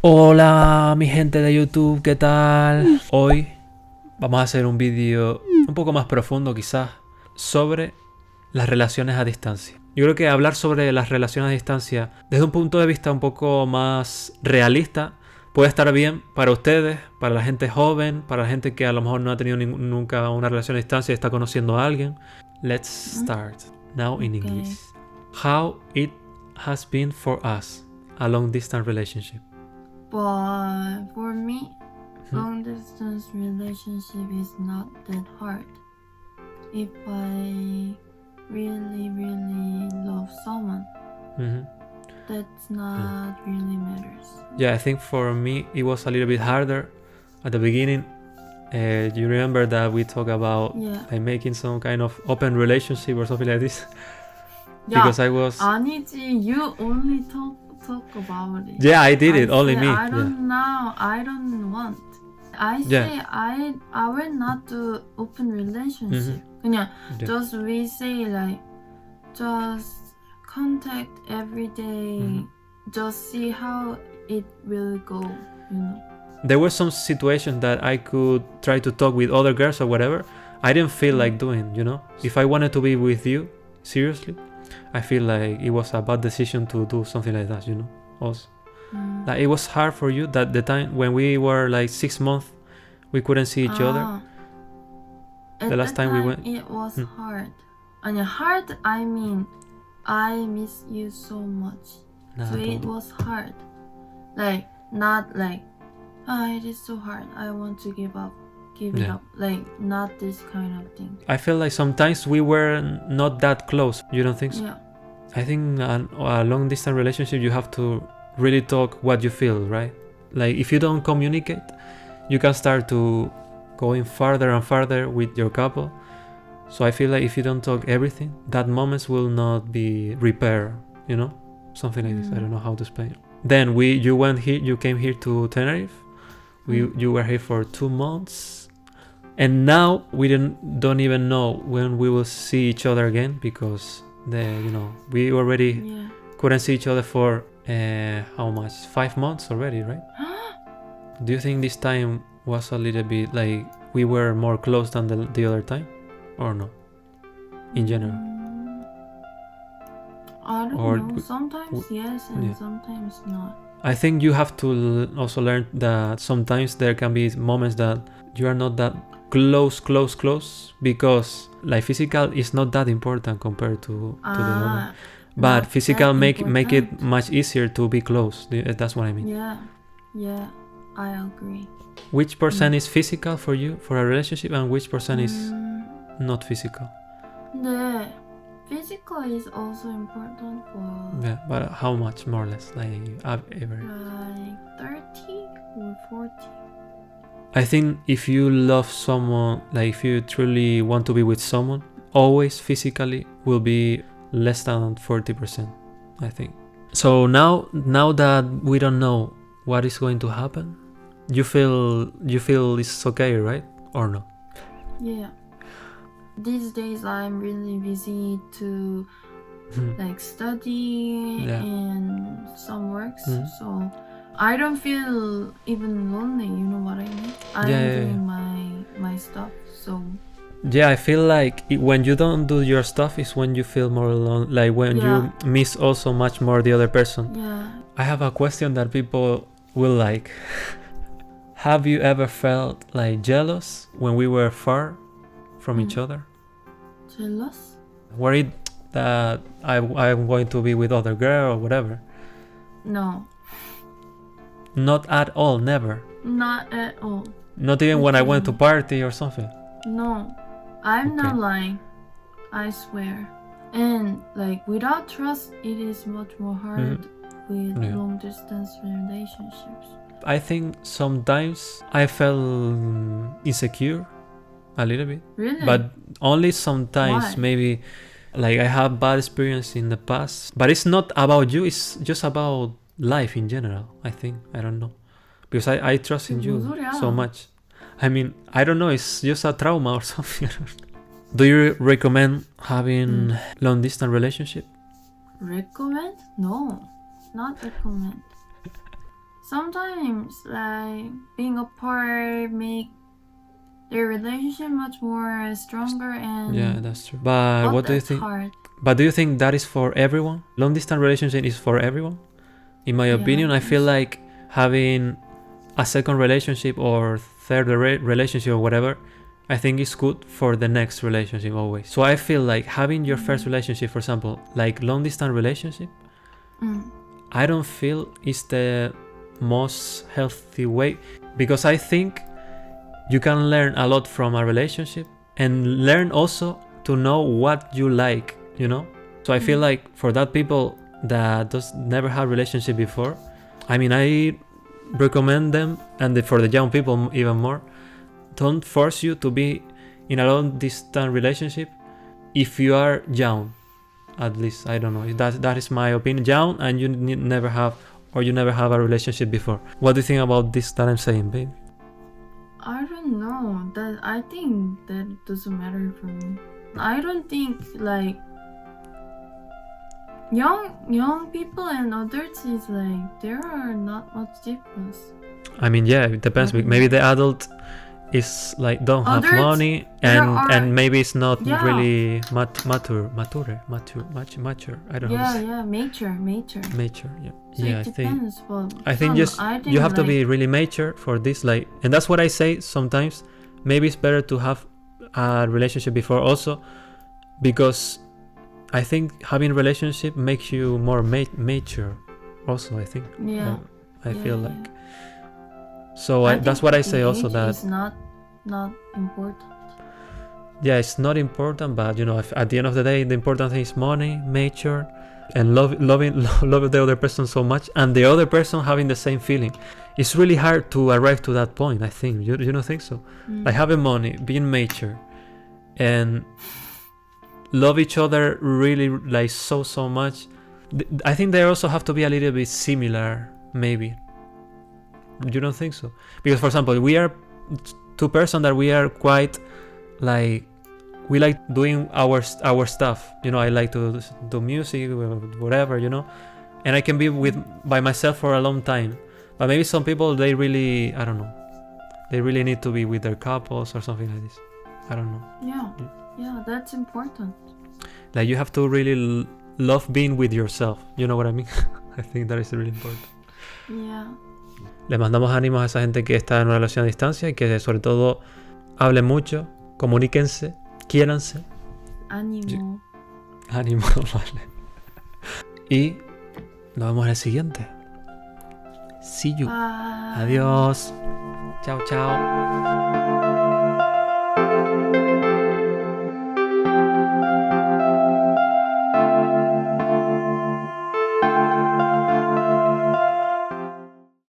Hola mi gente de YouTube, ¿qué tal? Hoy vamos a hacer un vídeo un poco más profundo quizás sobre las relaciones a distancia. Yo creo que hablar sobre las relaciones a distancia desde un punto de vista un poco más realista puede estar bien para ustedes, para la gente joven, para la gente que a lo mejor no ha tenido nunca una relación a distancia y está conociendo a alguien. Let's start now in English. How it has been for us, a long distance relationship. But for me, long distance relationship is not that hard. If I really love someone, that's not really matters. Yeah, I think for me it was a little bit harder at the beginning. You remember that we talked about like making some kind of open relationship or something like this? Because I was... 아니지, you only talk about it. Yeah, I did it, only me. I don't know, I don't want. I say I will not do open relationship. 그냥 just we say like just contact every day, just see how it will go, you know. There were some situations that I could try to talk with other girls or whatever. I didn't feel like doing, you know. If I wanted to be with you, seriously, I feel like it was a bad decision to do something like that, you know. Also, like it was hard for you that the time when we were like 6 months, we couldn't see each other. The last time we went, it was hard. And hard, I mean, I miss you so much. So it was hard. Like not like, it is so hard. I want to give up. Give it up. Like not this kind of thing. I feel like sometimes we were not that close. You don't think so? Yeah. I think a long distance relationship, you have to really talk what you feel, right? Like if you don't communicate, you can start to going farther and farther with your couple. So I feel like if you don't talk everything, that moments will not be repaired, you know? Something like this. I don't know how to explain it. Then you came here to Tenerife. You were here for 2 months. And now we don't even know when we will see each other again because we already couldn't see each other for how much? 5 months already, right? Do you think this time was a little bit like we were more close than the other time, or no? In general, I don't know. Sometimes yes, and sometimes not. I think you have to also learn that sometimes there can be moments that you are not that close because like physical is not that important compared to the other. But physical make it much easier to be close. That's what I mean. Yeah, I agree. Which percent is physical for you for a relationship, and which percent is not physical? The physical is also important for... Yeah, but how much more or less? Like average? Like 30 or 40. I think if you love someone, like if you truly want to be with someone, always physically will be less than 40%, I think. So now that we don't know what is going to happen, you feel it's okay, right? Or no? Yeah. These days I'm really busy to like study and some works, so I don't feel even lonely, you know what I mean? I'm doing my stuff, so... Yeah, I feel like when you don't do your stuff is when you feel more alone, like when you miss also much more the other person. Yeah. I have a question that people will like. Have you ever felt like jealous when we were far from each other? Jealous? Worried that I'm going to be with other girl or whatever? No. Not at all, never? Not at all. Not even when I went to party or something? No. I'm not lying. I swear. And like without trust, it is much more hard with long distance relationships. I think sometimes I felt insecure a little bit. Really? But only sometimes. Why? Maybe like I have bad experience in the past. But it's not about you, it's just about life in general, I think. I don't know. Because I trust in you so much. I mean, I don't know, it's just a trauma or something. Do you recommend having long distance relationship? Recommend? No, not recommend. sometimes like being apart make their relationship much more stronger and yeah, that's true. But what do you that's think? hard. But do you think that is for everyone? Long distance relationship is for everyone? In my opinion, I feel like having a second relationship or third relationship or whatever, I think it's good for the next relationship always. So I feel like having your first relationship, for example, like long distance relationship, I don't feel it's the most healthy way, because I think you can learn a lot from a relationship and learn also to know what you like, you know? So I feel like for that people that never had relationship before, I mean, I recommend them, and for the young people even more, don't force you to be in a long distance relationship if you are young. At least, I don't know, that is my opinion. Young and you never have a relationship before. What do you think about this that I'm saying, babe? I don't know. That I think that doesn't matter for me. I don't think like young people and adults is like there are not much difference. I mean, yeah, it depends. Maybe the adult is like don't have money and maybe it's not really mature. I don't know. Yeah, mature. Yeah. So Yeah, it depends, I think you have to be really mature for this, like, and that's what I say sometimes. Maybe it's better to have a relationship before also, because I think having a relationship makes you more mature also, I think. Yeah. I feel like. So that's what I say also, that it's not important. Yeah, it's not important, but you know, if at the end of the day, the important thing is money, mature, and love the other person so much, and the other person having the same feeling. It's really hard to arrive to that point, I think. You don't think so? Like having money, being mature, and love each other really like so much. I think they also have to be a little bit similar, maybe. You don't think so? Because for example, we are two persons that we are quite like, we like doing our stuff, you know. I like to do music, whatever, you know, and I can be by myself for a long time. But maybe some people, they really, I don't know, they really need to be with their couples or something like this. I don't know. Yeah, that's important. Like you have to really love being with yourself, you know what I mean? I think that is really important. Yeah. Le mandamos ánimos a esa gente que está en una relación a distancia y que sobre todo hablen mucho, comuníquense, quiéranse. Ánimo. Ánimo, vale. Y nos vemos en el siguiente. See you. Bye. Adiós. Chao, chao.